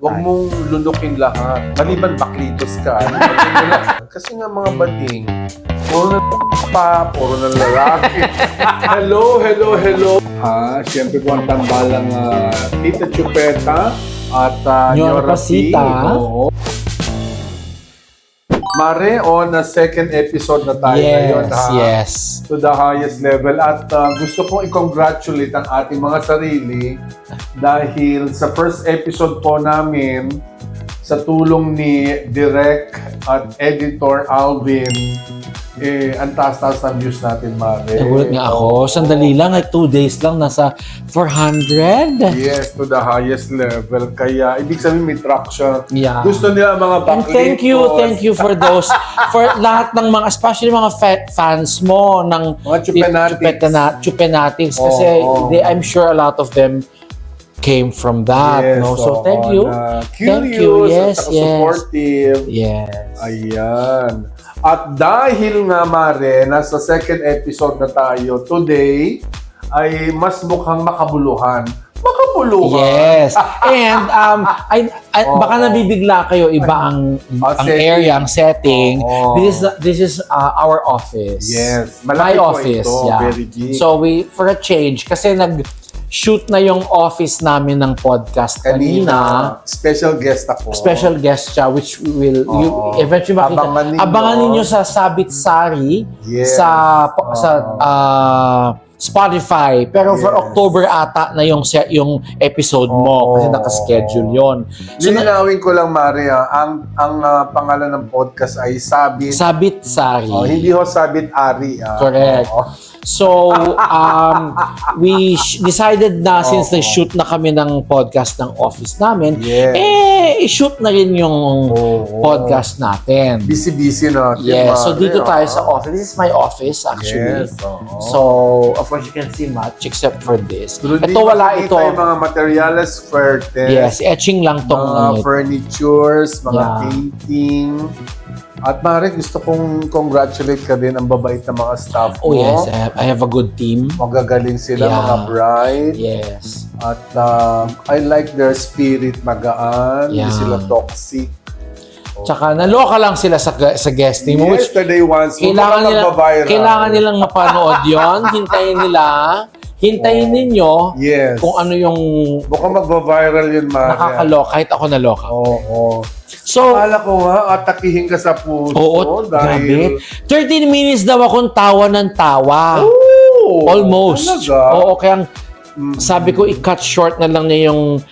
Huwag mong lunukin lahat. Maliban baklitos ka. Kasi nga mga bading, puro na puro na lalaki. Hello. Siyempre po ang tambalang Tita Chupeta at Nyora Pasita. Oo. Mare, on a second episode na tayo ngayon. Yes. To the highest level. At gusto kong i-congratulate ang ating mga sarili dahil sa first episode po namin, sa tulong ni Direk at Editor Alvin, ang taas-taas ng views natin, Mare. Nagulat nga ako. Sandali lang, 2 days lang, nasa 400. Yes, to the highest level. Kaya, ibig sabihin may traction. Yeah. Gusto nila mga And thank you for those, for lahat ng mga, especially mga fans mo ng Mga Chupenatics. Kasi I'm sure a lot of them came from that. Yes, no? So thank you. Curious Thank you. Yes, at supportive. Yes. Ayan. At dahil nga, Mare, nasa second episode na tayo, today ay mas mukhang makabuluhan. Yes. And baka nabibigla kayo, iba ang area, ang setting. This is our office. Yes. My Malaki po office. ito. Yeah. Very big. So for a change, kasi shoot na yung office namin ng podcast kanina. Special guest ako. Special guest siya, which will eventually makita. Abangan ninyo sa Sabit Sari Yes. sa Spotify. Pero for October ata na yung episode mo kasi nakaschedule yon. So, Lilinawin ko lang, Maria, ang pangalan ng podcast ay Sabit. Sabit Sari. Hindi ho Sabit Ari. Correct. So, we decided na since nag-shoot na kami ng podcast ng office namin, i-shoot na rin yung podcast natin. Busy na. Yes. So, dito tayo sa office. This is my office, actually. Yes. So, of course, you can see much except for this. Pero Ito, wala ito. Yung mga materials, furniture. Yes, etching lang tong mga furnitures, mga painting. At Mare, gusto kong congratulate ka din ang babait na mga staff mo. Oh yes, I have a good team. Magagaling sila, mga bright. Yes. At I like their spirit, magaan. Hindi sila toxic. Tsaka naloka lang sila sa guesting mo. Yesterday once, kailangan nilang mapanood yon. Hintayin ninyo kung ano yung mukhang magva-viral yun, Mare. nakakaloka. Kahit ako naloka. Oo. So, akala ko nga, atakihin ka sa puso. oo, dahil... grabe. 13 minutes daw akong tawa ng tawa. Almost. Talaga? Oo, kaya sabi ko, i-cut short na lang niya yung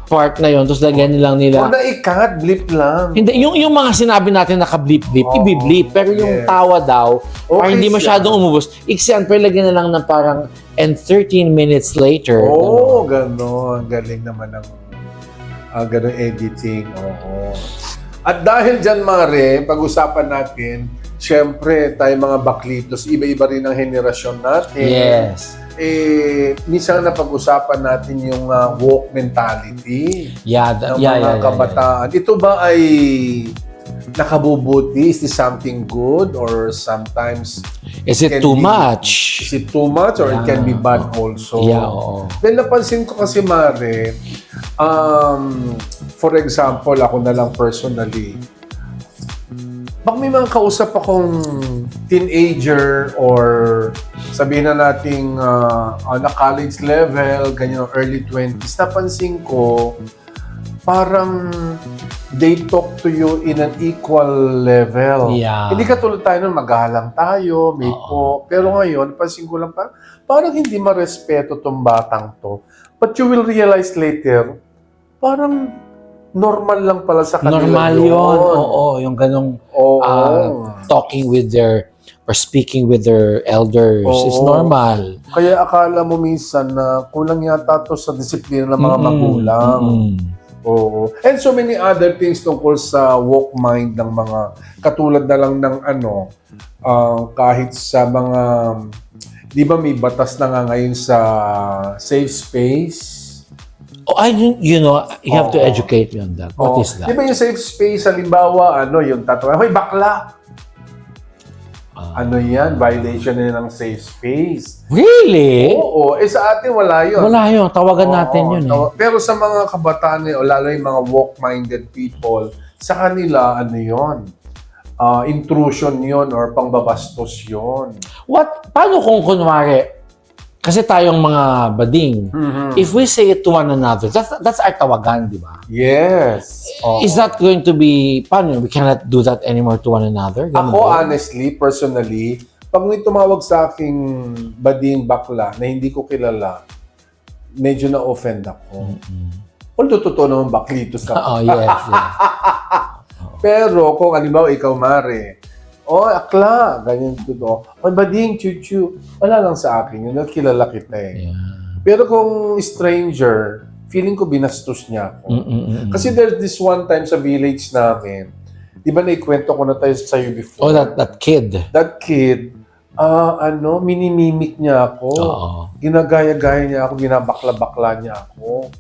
part na yun. Tapos lagyan lang nila. Kung na-i-cut, blip lang. Hindi, yung mga sinabi natin naka-blip-blip, i-blip. Pero yung tawa daw, para hindi masyadong umubos, i-siyempre lagyan na lang ng parang, and 13 minutes later. Gano'n. Galing naman ng gano'n editing. At dahil dyan, Mare, pag-usapan natin, syempre, tayo mga baklitos, iba-iba rin ang henerasyon natin. Yes. Minsan napag-usapan natin yung woke mentality ng mga kabataan. Ito ba ay nakabubuti? Is this something good or sometimes is it too much? Is it too much or it can be bad also? Yeah, oo. Then napansin ko kasi, Mare, for example, ako na lang personally, pag may mga kausap akong teenager or sabihin na nating na college level, ganyan, early 20s, napansin ko, parang they talk to you in an equal level. Yeah. Hindi katulad tayo nun, maghahalang tayo, may po. Pero ngayon, pansin ko lang parang hindi marespeto tong batang to. But you will realize later, parang normal lang pala sa kanila. Normal yun. Oo, yung ganong talking with or speaking with their elders is normal. Kaya akala mo minsan na kulang yata to sa disiplina ng mga magulang. Oo. And so many other things tungkol sa woke mind ng mga katulad na lang ng kahit sa mga, di ba may batas na nga ngayon sa safe space? You have to educate me on that. What is that? Di ba yung safe space, halimbawa, yung tatawa, hoy, bakla! Ano yan? Violation na ng safe space. Really? Oo. Sa atin, wala yun. Wala yun. Tawagan natin yun eh. Pero sa mga kabataan, o lalo yung mga woke-minded people, sa kanila, ano yun? Intrusion yun or pangbabastos yun. Paano kung kunwari, kasi tayong mga bading, if we say it to one another, that's our tawagan, di ba? Yes. Is that going to be, paano, we cannot do that anymore to one another? Ganun Ako, ba? honestly, personally, pag may tumawag sa aking bading bakla na hindi ko kilala, medyo na-offend ako. Although totoo naman baklitos Oh, na. yes. Pero kung halimbawa ikaw, Mare, akla, ganyan to. Bading, chuchu. Wala lang sa akin. Yun, kilala kita eh. Yeah. Pero kung stranger, feeling ko binastos niya ako. Kasi there's this one time sa village namin, di ba naikwento ko na tayo sa'yo before? Oh, that kid. That kid, minimimik niya ako. Oo. Ginagaya-gaya niya ako, ginabakla-bakla niya ako.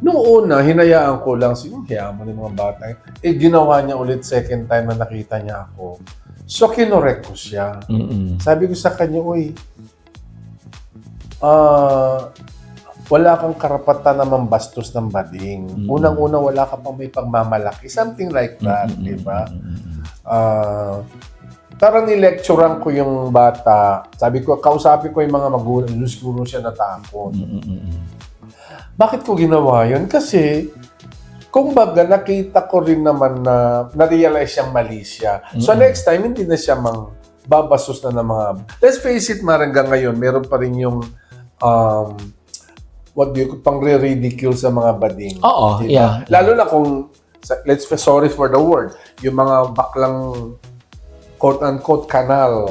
Noong una, hinayaan ko lang, hayaan mo ng mga bata. Ginawa niya ulit second time na nakita niya ako. So, kinorek ko siya. Sabi ko sa kanya, wala kang karapatan na mambastos ng bading. Unang-una, wala ka pang may pagmamalaki. Something like that, di ba? Parang nilecturean ko yung bata. Sabi ko, kausapin ko yung mga magulang. Siguro siya natakot. Bakit ko ginawa yun? Kasi, kung baga, nakita ko rin naman na na-realize siyang mali siya. So, next time, hindi na siya babastos na ng mga... Let's face it, hanggang ngayon, meron pa rin yung pang-ridicule sa mga bading. Oo, diba? yeah. Lalo na kung, sorry for the word, yung mga baklang quote-unquote kanal.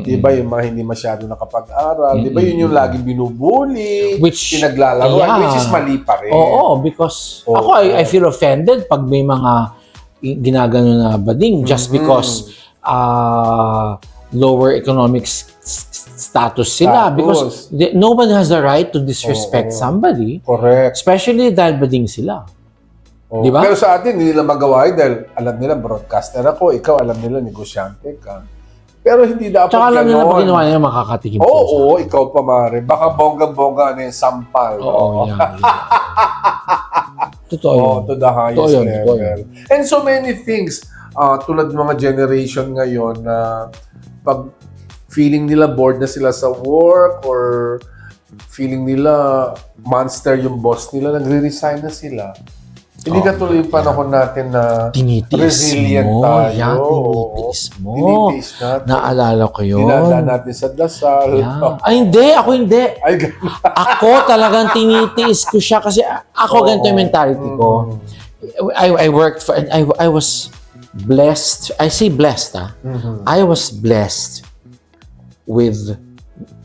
Diba yung mga hindi masyado nakapag-aral? Diba yun yung laging binubuli, pinaglalaroan, which is mali pa rin. Oo, because ako, I feel offended pag may mga ginagano na bading just because lower economic status sila. Because no one has the right to disrespect somebody. Correct. Especially dahil bading sila. Diba? Pero sa atin, hindi nila magawa dahil alam nila broadcaster ako, ikaw alam nila negosyante ka. Pero hindi dapat tsaka alam nila ganon. pag ginawa nila makakatikim Oo, ikaw pa Mare. Baka bongga-bongga na yung sampal. Oo, yeah. Totoo yun. To the highest level. And so many things. Tulad ng mga generation ngayon na pag feeling nila bored na sila sa work or feeling nila monster yung boss nila, nagre-resign na sila. Hindi ka tuloy yung panahon natin na resilient tayo. Yan, tinitiis mo. Tinitiis natin. Naalala ko yun. Dinadaan natin sa dasal. Yeah. Ay, hindi. Ako hindi. Ako talagang tinitiis ko siya kasi ako ganito yung mentality ko. I worked for, and I was blessed. I say blessed, I was blessed with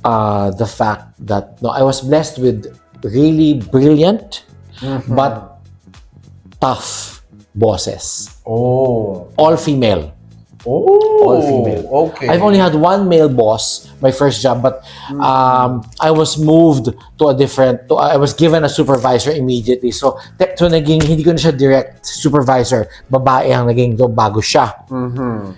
the fact that, I was blessed with really brilliant, but tough bosses. All female. All female. Okay. I've only had one male boss, my first job, but I was moved to a different, I was given a supervisor immediately. So hindi ko na siya direct supervisor. Babae ang naging do bago siya.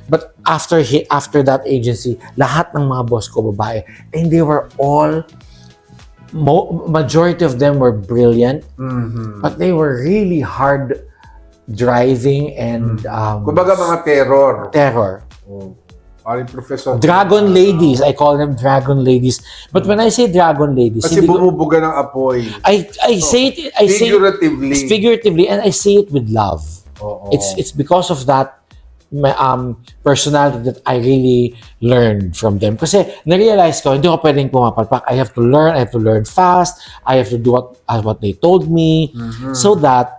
But after that agency, lahat ng mga boss ko babae. And they were all, majority of them were brilliant, but they were really hard driving and kumbaga mga terror. Professor. Dragon ladies, I call them dragon ladies. But when I say dragon ladies, kasi bumubuga ng apoy. I say it figuratively, and I say it with love. It's because of that personality that I really learned from them. Kasi na-realize ko, hindi ko pwedeng pumapalpak. I have to learn fast. I have to do what they told me so that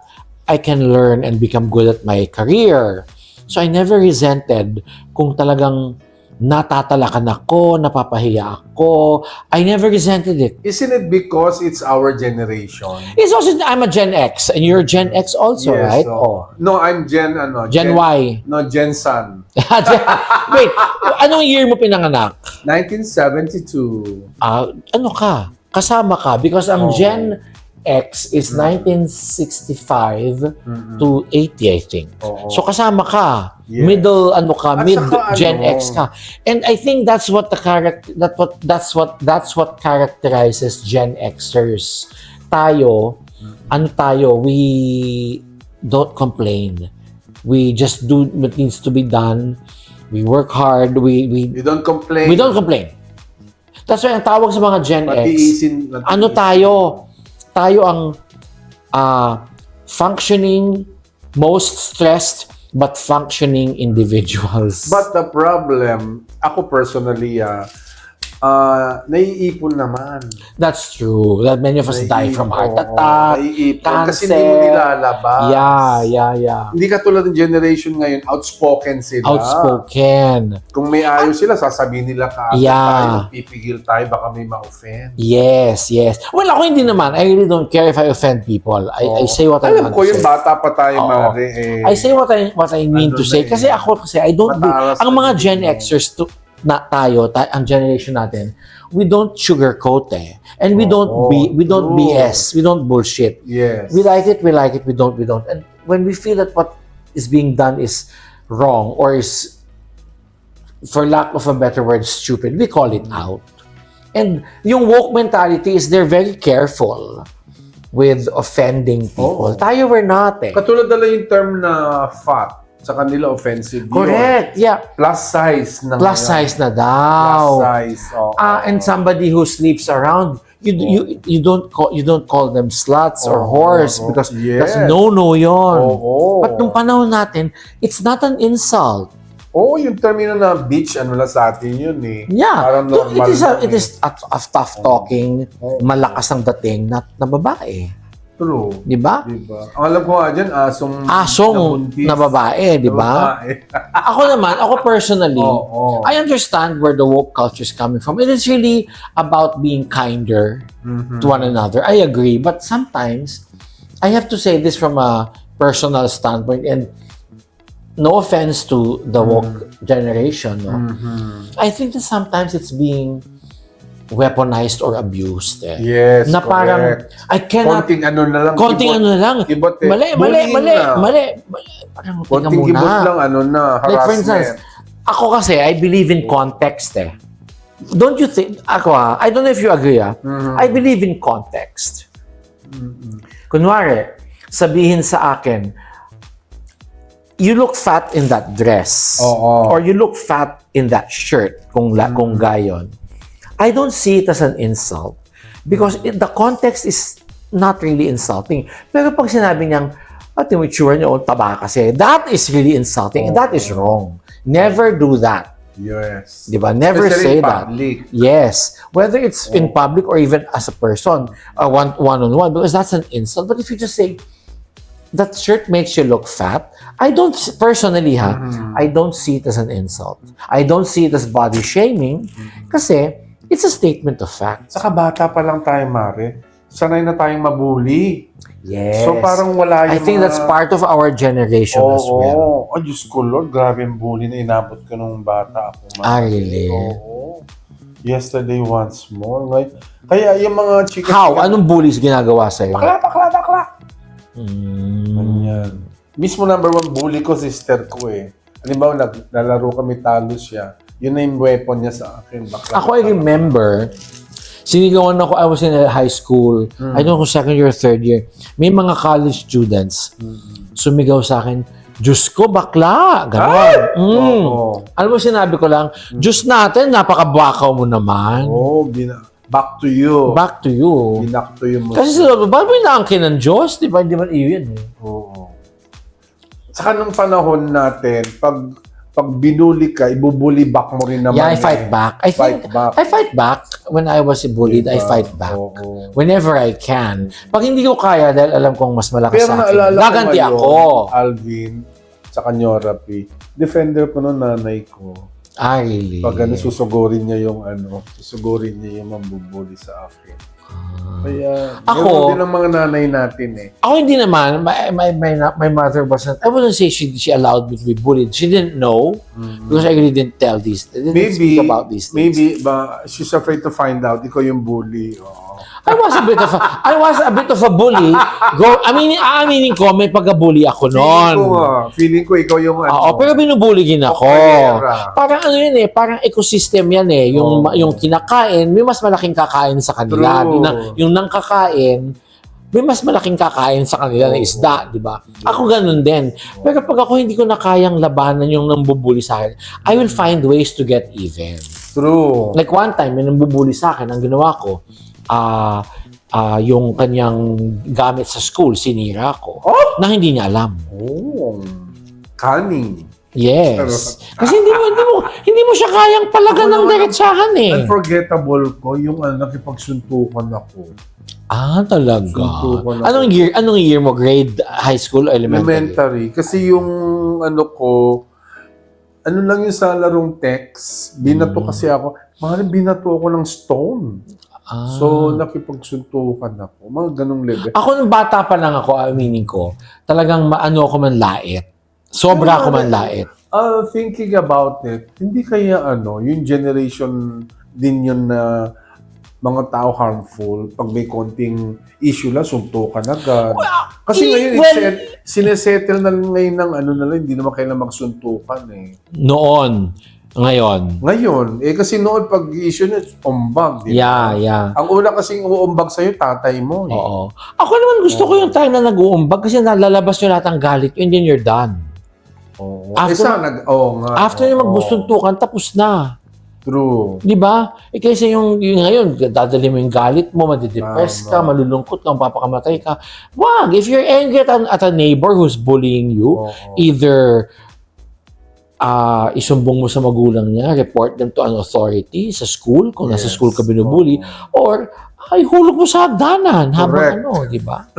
I can learn and become good at my career. So I never resented kung talagang natatalakan ako, napapahiya ako. I never resented it. Isn't it because it's our generation? It's also, I'm a Gen X and you're Gen X also, yes, right? No, I'm Gen Y. No, Gen San. Wait, anong year mo pinanganak? 1972. Ano ka? Kasama ka? Because ang Gen X is 1965 to 80, I think. Oo. So kasama ka. Yes. Middle At mid saka Gen X ka. And I think that's what what characterizes Gen Xers. Tayo, we don't complain. We just do what needs to be done. We work hard. You don't complain. We don't complain. That's why ang tawag sa mga Gen X, Matiisin. ano tayo? Tayo ang functioning, most stressed, but functioning individuals. But the problem, ako personally, naiipon naman. That's true. That many of us die from heart attack, Naiipon. Kasi cancer. hindi mo nilalabas. Yeah. Hindi katulad ng generation ngayon, outspoken sila. Outspoken. Kung may ayaw sila, sasabihin nila kaagad tayo, pipigil tayo, baka may ma-offend. Yes. Well, ako hindi naman. I really don't care if I offend people. I say what I want Alam ko, to yung say. bata pa tayo, Oo. Mare. I say what I mean to say. Kasi ako, I don't do, Matalas ang na mga yun. Gen Xers ang generation natin, we don't sugarcoat and we don't true. BS, we don't bullshit. Yes. We like it, we don't. And when we feel that what is being done is wrong or is, for lack of a better word, stupid, we call it out. And yung woke mentality is they're very careful with offending people. Tayo, we're not Katulad na lang yung term na fat. Sa kanila, offensive. Correct, yeah. Plus size na Plus ngayon. size na daw. Plus size. And somebody who sleeps around, you don't call them sluts or whores because that's no yon. But nung panahon natin, it's not an insult. Yung termino na bitch, ano lang sa atin yun eh. Yeah. Parang normal. It is a tough talking, malakas ang dating na babae. True. Di ba? Diba? Ang alam ko nga dyan, asong nabuntis. na babae, di ba? Ako personally, I understand where the woke culture is coming from. It is really about being kinder to one another. I agree. But sometimes, I have to say this from a personal standpoint, and no offense to the woke generation, no? I think that sometimes it's being weaponized or abused. Yes, na parang, correct. I cannot... Konting ano na lang. Kibot, eh. Mali. Parang, Konting kibot lang, harassment. Like for instance, ako kasi, I believe in context Don't you think, I don't know if you agree I believe in context. Kunwari, sabihin sa akin, you look fat in that dress. Or you look fat in that shirt, kung gayon. I don't see it as an insult because the context is not really insulting. Pero pag sinabi niyang, yung itsura niyo, taba kasi, that is really insulting and that is wrong. Never do that. Yes. Diba? Never say that. Public. Yes. Whether it's in public or even as a person, one-on-one, because that's an insult. But if you just say, that shirt makes you look fat, I don't, personally I don't see it as an insult. I don't see it as body shaming kasi it's a statement of fact. Saka bata pa lang tayo, Mare. Sanay na tayong mabuli. Yes. So parang wala yung I think that's part of our generation as well. Oh, Diyos ko, Lord, grabe yung bully na inabot ko nung bata ako. Really? Oo. Yesterday once more. Kaya yung mga chika... How? Anong bullies ginagawa sa'yo? Bakla! Ganyan. Mismo number one bully ko, sister ko eh. Halimbawa, naglalaro kami, talo siya. Yun na yung weapon niya sa akin. Ako, I remember, sinigawan ako, I was in a high school, I don't know kung second year or third year, may mga college students, sumigaw sa akin, Diyos ko, bakla! Ganon. Alam mo, sinabi ko lang, Diyos natin, napakabakaw mo naman. Back to you. Back to you. Binak to you mo. Kasi sila, ba't may naangkin ng Diyos? Di ba? Hindi man iyon eh. Oo. Saka nung panahon natin, pag binuli ka, ibubuli back mo rin naman. Yeah, I fight back. I fight back. When I was bullied, I fight back. Whenever I can. Pag hindi ko kaya, dahil alam kong mas malakas Pero sa akin, naalala ko gaganti ngayon, ako. Alvin, sa Kanyora P, defender po nung nanay ko. Really? Pag susugurin niya yung mambubuli sa akin. Kaya, Ako- gano'n din ang mga nanay natin eh. Ako hindi naman, my mother wasn't, I wouldn't say she allowed me to be bullied. She didn't know because I really didn't tell these, I didn't speak about these things. Maybe, ba, she's afraid to find out ikaw yung bully. I was a bit of a bully. Aaminin ko, may pagka-bully ako noon. Feeling ko ikaw yung Oo, pero binubuligin ako. Opera. Parang ano yun eh, parang ecosystem yan eh. Yung kinakain, may mas malaking kakain sa kanila. True. Yung nang kakain, may mas malaking kakain sa kanila na isda, di ba? Ako ganun din. Pero pag ako hindi ko na kayang labanan yung nambubuli sa akin, I will find ways to get even. True. Like one time, may nambubuli sa akin, ang ginawa ko, yung kanyang gamit sa school, sinira ko. Oh! Na hindi niya alam. Oh. Cunning. Yes. Kasi hindi mo siya kayang palagan ng diretsahan eh. Unforgettable ko yung nakipagsuntukan ako. Talaga. Suntukan ako. Anong year mo? Grade, high school, elementary? Elementary. Kasi yung ano lang yung sa larong text, binato kasi ako. Binato ako ng stone. So, nakipagsuntukan ako. Mga ganong level. Ako nung bata pa lang ako, aminin ko, talagang maano ako man lait. Sobra ako man lait. Thinking about it, hindi kaya yung generation din yun na mga tao harmful, pag may konting issue lang, suntukan agad. Kasi ngayon, sinesettle na ngayon ng na lang, hindi naman kailangan magsuntukan eh. Noon. Ngayon, kasi noon pag issue niya, umbag. Di ba? Yeah. Ang una kasing uumbag sa'yo, tatay mo eh. Oo. Ako naman gusto ko yung time na nag-uumbag kasi nalalabas nyo lahat ng galit and then you're done. Oo. After yung magbusuntukan, tapos na. True. Di ba? Kasi yung ngayon, dadali mo yung galit mo, madidepress ka, malulungkot ka, mapapakamatay ka. Wag! If you're angry at a neighbor who's bullying you, either isumbong mo sa magulang niya, report them to an authority sa school, kung nasa school ka binubuli, or hulog mo sa hagdanan habang di ba?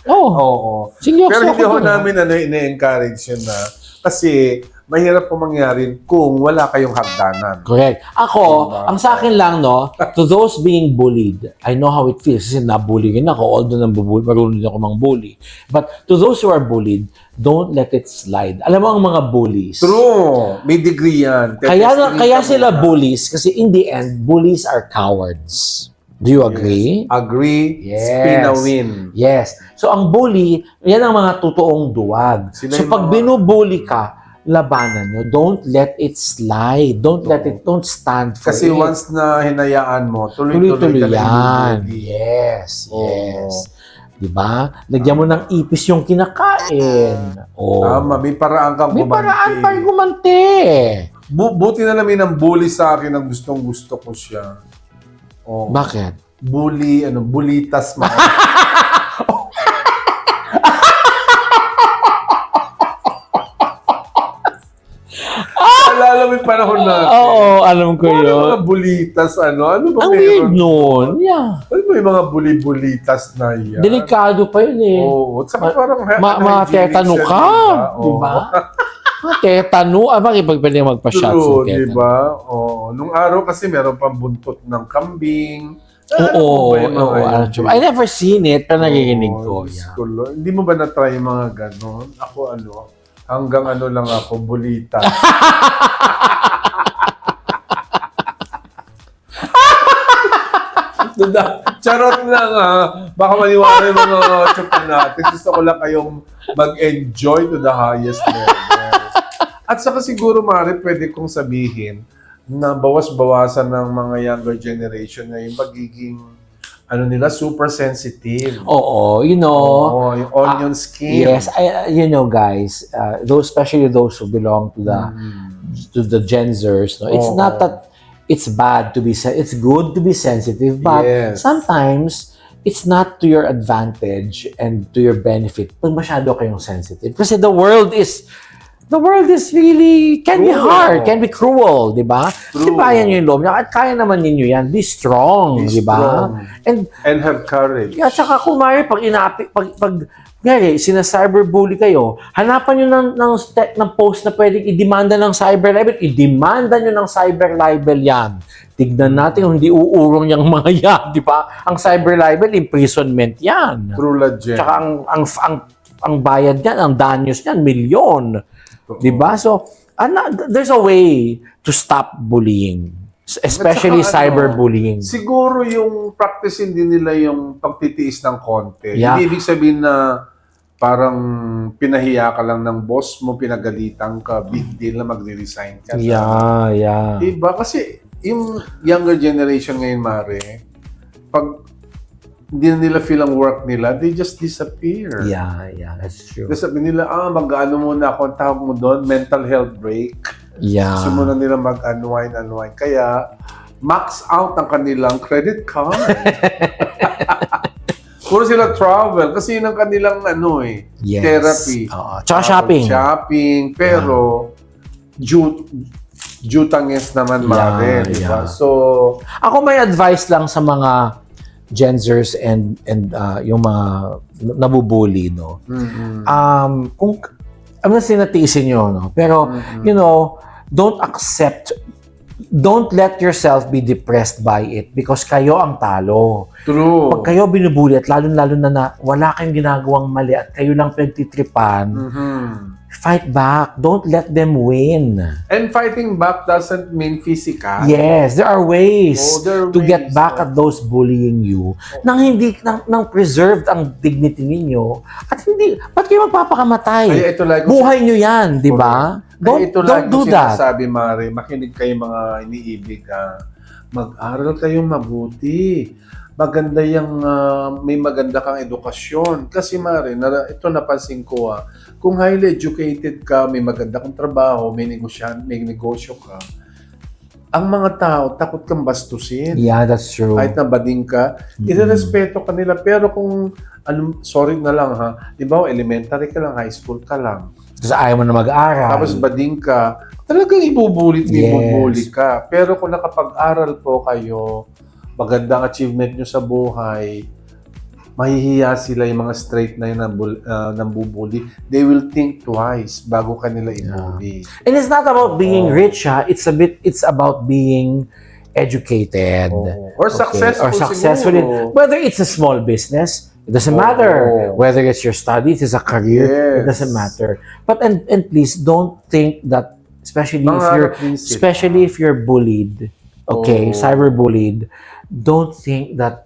Seryoso. Pero hindi ho namin ine-encourage yun na kasi mahirap po mangyari kung wala kayong hagdanan. Correct. Ako, ang sa akin lang, to those being bullied, I know how it feels kasi nabully rin ako, although marunong din ako mang-bully. But to those who are bullied, don't let it slide. Alam mo ang mga bullies. True. May degree yan. Kaya sila bullies kasi in the end, bullies are cowards. Do you agree? Yes. Agree. Yes. Spin a win. Yes. So ang bully, yan ang mga totoong duwag. So pag binubully ka, labanan nyo. Don't let it slide. Don't stand for Kasi it. once na hinayaan mo, tuloy-tuloy ka yan. nabibuli. Yes. Diba? Lagyan mo ng ipis yung kinakain. Tama, may paraan kang May paraan pa gumanti. Buti na namin ang bully sa akin ang gustong-gusto ko siya. Bakit? Bully, bulitas mo. Alala mo yung panahon natin. Oo, alam ko yun. Mga bulitas, ano ba ang weird nun. Yeah. Ano ba yung mga bulitas na yan? Delikado pa yun eh. Oo. At saka parang Matetano ka. Diba? Matetano. Bakit pag pwede magpa-shot sa tetano? Diba? Nung araw kasi meron pang buntot ng kambing. Oo. I never seen it, pero naririnig ko. Hindi mo ba na-try yung mga ganon? Ako hanggang lang ako, bulita. Charot lang baka maniwala yung mga chupan natin. Gusto ko lang kayong mag-enjoy to the highest level. At saka siguro, Mari, pwede kong sabihin na bawas-bawasan ng mga younger generation na yung magiging nila, super sensitive. Oo, yung onion skin. Yes, guys, especially those who belong to the Gen Zers, it's not that it's bad to be it's good to be sensitive, but sometimes it's not to your advantage and to your benefit pag masyado kayong sensitive. Kasi the world is really, can be hard, can be cruel, di ba? Tibayan nyo yung loob niya. At kaya naman ninyo yan. Be strong, di ba? And have courage. At saka kumari, pag sina-cyberbully kayo, hanapan nyo ng post na pwedeng i-demanda ng cyber libel, i-demanda nyo ng cyber libel yan. tignan natin kung hindi uurong yung mga yan, di ba? Ang cyber libel, imprisonment yan. True legend. Tsaka ang bayad niyan, ang danyos niyan, milyon. Di ba? So, there's a way to stop bullying. Especially At saka, cyberbullying. Siguro yung practicein din nila yung pagtitiis ng konti. Yeah. Hindi ibig sabihin na parang pinahiya ka lang ng boss mo, pinagalitan ka, big deal na magre-resign ka. Yeah. Diba? Kasi yung younger generation ngayon, Mare, pag hindi na nila feel ang work nila, they just disappear. Yeah, that's true. Kasi sabi nila, mag-ano muna ako, ang tawag mo doon, mental health break. Yeah. Gusto muna nila mag-unwind. Kaya, max out ang kanilang credit card. Puro sila travel kasi yun ang kanilang Yes. therapy. Tsaka shopping. Shopping, pero jutanges naman Mare, di ba? So, ako may advice lang sa mga Gen Zers and yung mga nabubuli, no? Kung ano sinatiisin nyo, no? Pero, don't let yourself be depressed by it because kayo ang talo. true. Pag kayo binubuli at lalo na wala kayong ginagawang mali at kayo lang pinagtitripan, fight back. Don't let them win. And fighting back doesn't mean physical. Yes, there are ways there are to get ways, back at those bullying you nang preserved ang dignity ninyo at hindi, ba't kayo magpapakamatay? Kaya ito lagi Buhay nyo yan, di ba? Don't do that. Sabi Mare, makinig kayo mga iniibig. Mag-aral kayong mabuti. Maganda yung may maganda kang edukasyon. Kasi Mare, ito napansin ko kung highly educated ka, may maganda kang trabaho, may negosyo ka, ang mga tao takot kang bastusin. Yeah, that's true. Kahit na bading ka, irerespeto ka nila. Pero kung, sorry na lang di ba, elementary ka lang, high school ka lang. Tapos ayaw mo na mag-aral. Tapos bading ka, talagang ibubulit ka. Pero kung nakapag-aral po kayo, magandang achievement nyo sa buhay, mahihiya sila yung mga straight na yun ng bubuli. They will think twice bago kanila ibuli. And it's not about being rich, it's about being educated. Or successful. Or successful. Whether it's a small business, it doesn't matter. Whether it's your studies, it's a career, it doesn't matter. But and please don't think that, especially if you're bullied, cyberbullied, don't think that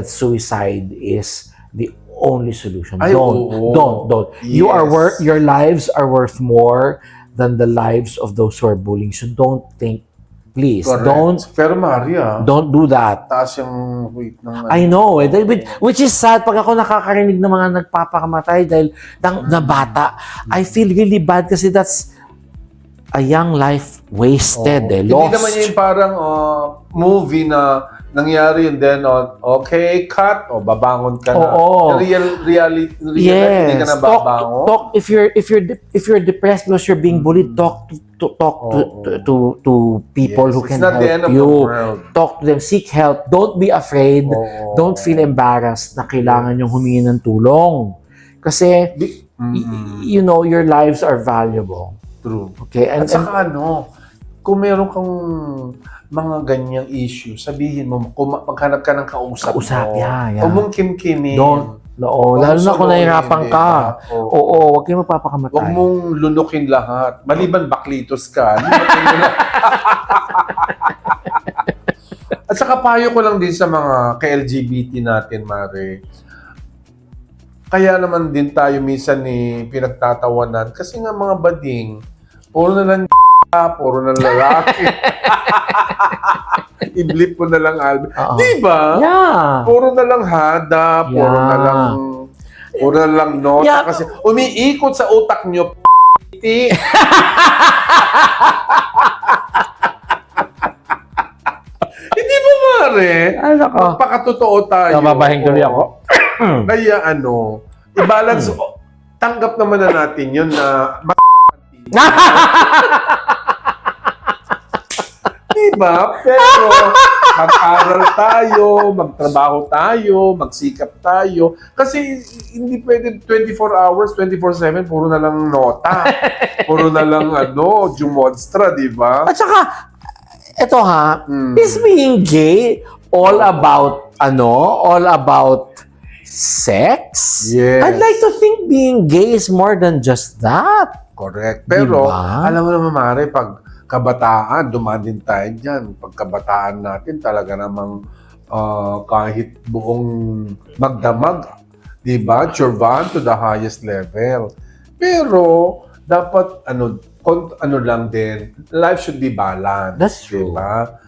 suicide is the only solution. Don't. Yes. Your lives are worth more than the lives of those who are bullying. So don't think, please, Correct. Pero Maria, don't do that. taas yung weight ng I know, which is sad pag ako nakakarinig ng mga nagpapakamatay dahil na bata. I feel really bad kasi that's a young life wasted, Hindi lost. naman yung parang movie na nangyari yun then okay, cut, babangon ka na. Reality, hindi ka na babangon. Talk if you're depressed because you're being bullied, talk to people who can It's not the end help of the you. world. Talk to them, seek help. Don't be afraid. Don't feel embarrassed na kailangan yung humingi ng tulong. Kasi your lives are valuable. True. Okay, At saka kung meron kang mga ganyang issue, sabihin mo, maghanap ka ng kausap mo. Yeah. Huwag mong kimkimin. Lalo na kung nahihirapan ka. Huwag kayong magpapakamatay. Huwag mong lunukin lahat. Maliban baklitos ka. At saka payo ko lang din sa mga ka-LGBT natin, Mare. Kaya naman din tayo minsan pinagtatawanan. Kasi nga mga bading, puro na lang puro na lalaki. I-blip mo na lang album. Di ba? Yeah. Puro na lang hada, puro na lang nota. Yeah. Kasi umiikot sa utak nyo, Hindi ba, Mare? Magpakatotoo tayo. Nababahin tuloy ako. Kaya i-balance, tanggap naman na natin yun na diba? Pero mag-aral tayo, magtrabaho tayo, magsikap tayo. Kasi hindi pwede 24 hours, 24/7, puro na lang nota. Puro na lang jumonstra, diba? At saka, Eto ha, is being gay all about, all about sex? Yes. I'd like to think being gay is more than just that. Correct. Pero, Diba? alam mo naman, Mare, pag kabataan, dumaan din tayo dyan. Pag kabataan natin, talaga namang kahit buong magdamag, di ba? Churban to the highest level. Pero, dapat, lang din, life should be balanced. That's true. Diba?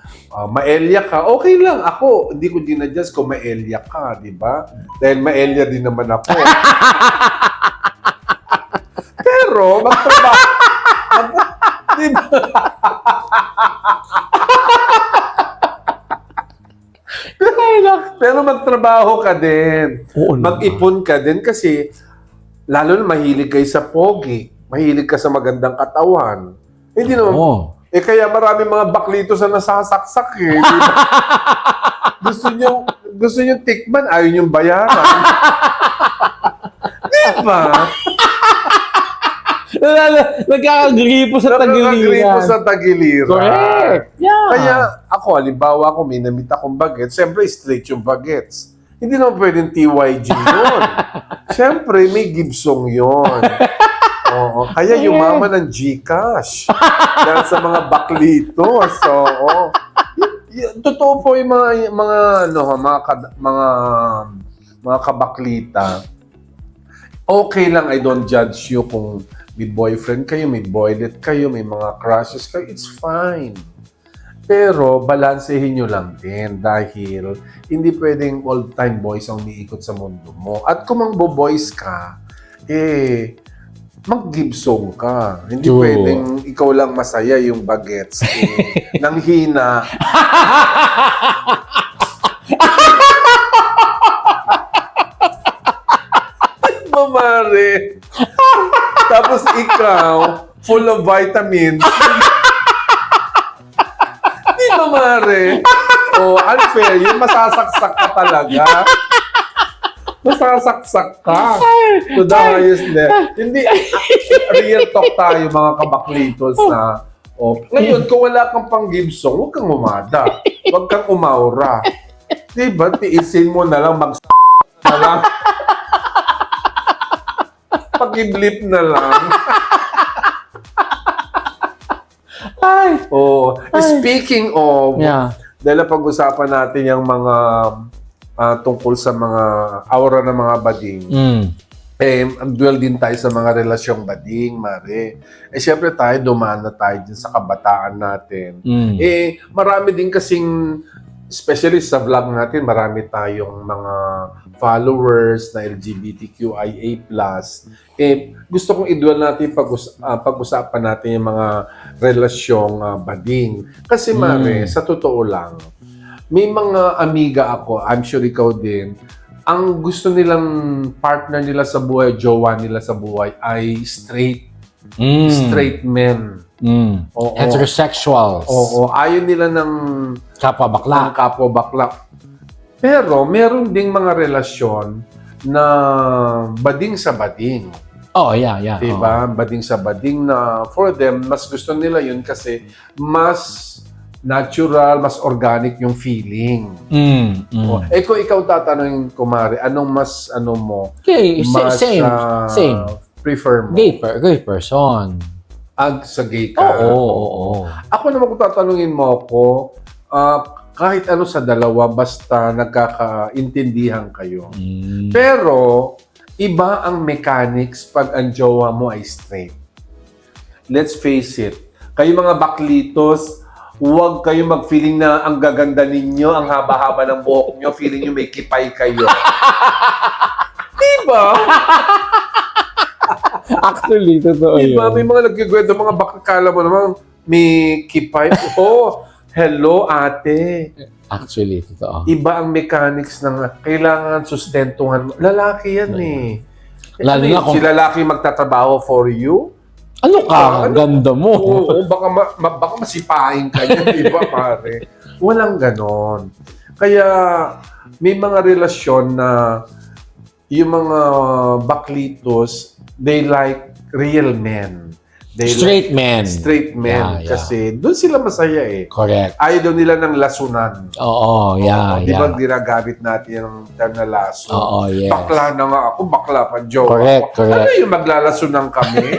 Maelya ka, okay lang. Ako, hindi ko dinadjust kung maelya ka, di ba? Dahil maelya din naman ako. Pero, magtrabaho. Di ba? Pero magtrabaho ka din. Oo naman. Mag-ipon ka din kasi lalo na mahilig kayo sa pogi. Mahilig ka sa magandang katawan. Hindi naman. Oo. Kaya marami mga baklitos na nasasaksak eh. Di ba? gusto nyo tikman, ayaw nyo bayaran. Di ba? Nagkakagripo sa tagiliran. Nagkakagripo sa tagiliran. Correct. Yeah. Kaya ako, halimbawa ko, may namit akong bagets, siyempre straight yung bagets. Hindi naman pwedeng TYG yun. Siyempre, may gibsong yun. Oo. Kaya yumaman ng GCash. Dahil sa mga baklitos. Oo. Totoo po yung mga kabaklita. Okay lang, I don't judge you kung may boyfriend kayo, may boylet kayo, may mga crushes kayo, it's fine. Pero, balansehin nyo lang din dahil hindi pwedeng all-time boys ang umiikot sa mundo mo. At kung mang-boys ka, mag-gibsong ka. Hindi True. pwedeng ikaw lang masaya yung bagets. Nang hina. Mamare. Tapos ikaw, full of vitamins. Di ba, Mare? Unfair. Yung masasaksak ka talaga. Masasaksak ka. To the highest level. Hindi, real talk tayo, mga kabaklitos na, ngayon, kung wala kang pang-gibsong, huwag kang umada. Huwag kang umaura. Diba? Tiisin mo na lang, na lang. Pag-i-blip na lang. Speaking of, dahil pag-usapan natin yung mga tungkol sa mga aura ng mga bading, duel din tayo sa mga relasyong bading, Mare. Siyempre tayo, dumaan na tayo din sa kabataan natin. Marami din kasing, especially sa vlog natin, marami tayong mga followers na LGBTQIA+. Gusto kong i-duel natin pag-usapan natin yung mga relasyong bading. Kasi, Mare, sa totoo lang, may mga amiga ako, I'm sure ikaw din, ang gusto nilang partner nila sa buhay, jowa nila sa buhay, ay straight men. Oo. Heterosexuals. Oo, ayaw nila ng Kapwa bakla. kapwa bakla. Pero meron ding mga relasyon na bading sa bading. Oh, yeah. Diba? Bading sa bading na for them, mas gusto nila yun kasi mas natural, mas organic yung feeling. Kung ikaw tatanungin, kumare, anong mas, Okay, mas, same. prefer mo? Gay person. Sa gay ka? Oo. Ako naman kung tatanungin mo ako, kahit ano sa dalawa, basta nagkakaintindihan kayo. Pero, iba ang mechanics pag ang jowa mo ay straight. Let's face it, kayo mga baklitos, huwag kayo mag-feeling na ang gaganda ninyo, ang haba-haba ng buhok nyo, feeling nyo may kipay kayo. Diba? Actually, totoo Diba? May mga nagkigwento, mga bakakala mo naman, may kipay. Hello, ate. Actually, totoo. Iba ang mechanics ng kailangan sustentuhan mo. Lalaki yan Lalo na kung... Si lalaki magtatrabaho for you? Ano ka? Ganda mo. Oo, baka masipahin ka niya, di ba, pare? Walang ganon. Kaya, may mga relasyon na yung mga baklitos, they like real men. Straight men. Straight men. Yeah. Kasi doon sila masaya eh. Correct. Ayaw daw nila ng lasunan. Oo, yeah. Di ba ginagamit natin yung term na laso? Oo, yes. Bakla na nga ako, bakla pa, joke. Correct. Ano yung maglalasunan kami?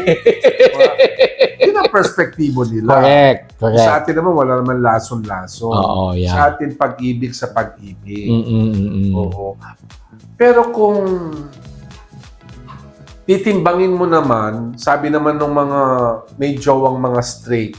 Yun ang perspektibo nila. Correct. Sa atin naman, wala naman lason-lason. Oo, yeah. Sa atin, pag-ibig sa pag-ibig. Mm-mm. Oo. Pero kung titimbangin mo naman, sabi naman ng mga may jowang mga straight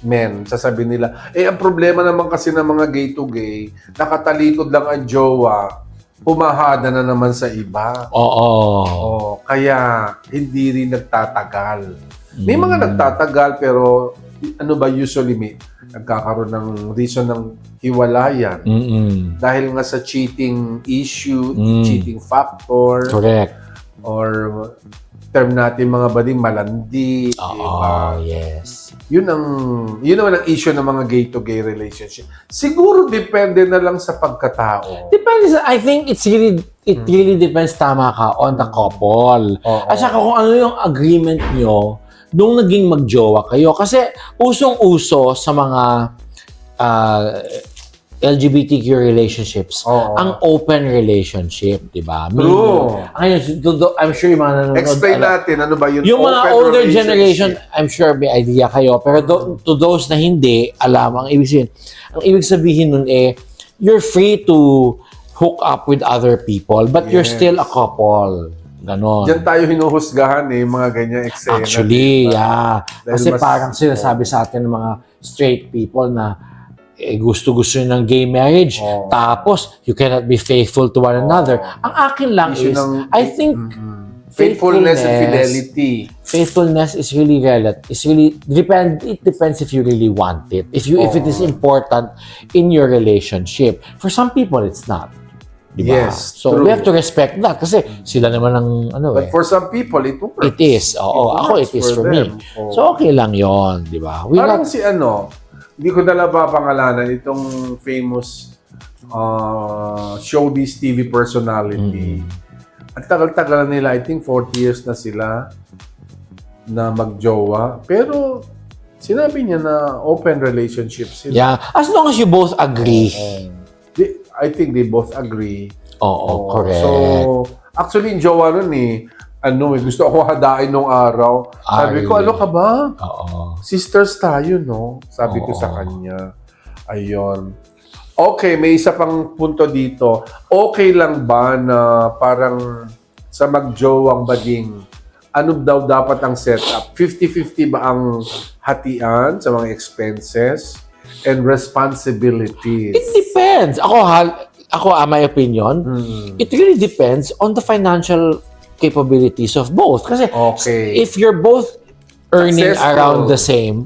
men, sasabihin nila, ang problema naman kasi ng mga gay to gay, nakatalikod lang ang jowa, pumahada na naman sa iba. Oo. Kaya hindi rin nagtatagal. May mga nagtatagal pero ano ba usually nagkakaroon ng reason ng hiwalayan. Dahil nga sa cheating issue, cheating factor. Correct. Or term natin mga bading malandi. Yes. Yun naman ang issue ng mga gay-to-gay relationship. Siguro depende na lang sa pagkatao. Depends. I think it really depends, tama ka, on the couple. At saka kung ano yung agreement nyo nung naging magjowa kayo. Kasi usong-uso sa mga LGBTQ relationships, ang open relationship, di ba? True. I'm sure yung mga nanonood. Explain natin, ano ba yun? Yung mga older generation, I'm sure may idea kayo. Pero to those na hindi, alam, ang ibig sabihin nun you're free to hook up with other people, but you're still a couple. Ganon. Diyan tayo hinuhusgahan mga ganyang eksena. Actually, yeah. Kasi mas, parang sinasabi sa atin ng mga straight people na gusto-gusto nyo ng gay marriage, tapos you cannot be faithful to one another. Ang akin lang is, I think faithfulness and fidelity. Faithfulness is really relative. It depends if you really want it. If it is important in your relationship. For some people, it's not. Diba? Yes, so true. We have to respect that kasi sila naman ang But for some people, it works. It is. It is for me. So okay lang yon, di ba? Parang hindi ko na papangalanan itong famous showbiz TV personality. At tagal-tagal nila, I think 40 years na sila na magjowa. Pero sinabi niya na open relationship sila. Yeah, as long as you both agree. I think they both agree. Correct. So, actually, yung jowa nun gusto ako hadain nung araw. Sabi ko, ano ka ba? Sisters tayo, no? Sabi ko sa kanya. Ayun. Okay, may isa pang punto dito. Okay lang ba na parang sa magjowang bading, ano daw dapat ang setup? 50-50 ba ang hatian sa mga expenses and responsibilities? It depends. My opinion, it really depends on the financial capabilities of both. Kasi if you're both earning around the same,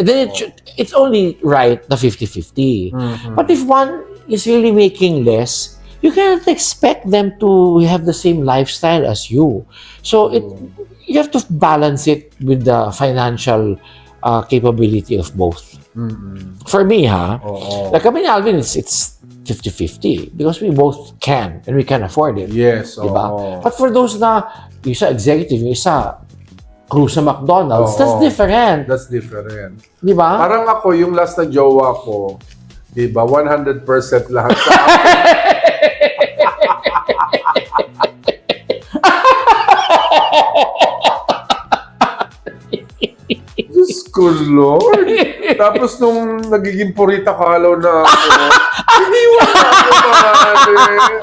then it's only right na 50-50. But if one is really making less, you cannot expect them to have the same lifestyle as you. So you have to balance it with the financial capability of both. For me, like kami ni Alvin, it's 50-50 because we both can and we can afford it. Yes. Diba? But for those na, isa executive, isa crew sa McDonald's, that's different. That's different. Diba? Parang ako, yung last na jowa ko, diba, 100% lahat sa Diyos ko, Lord. Tapos nung nagiging purita kalaw na ako, iniwan ako,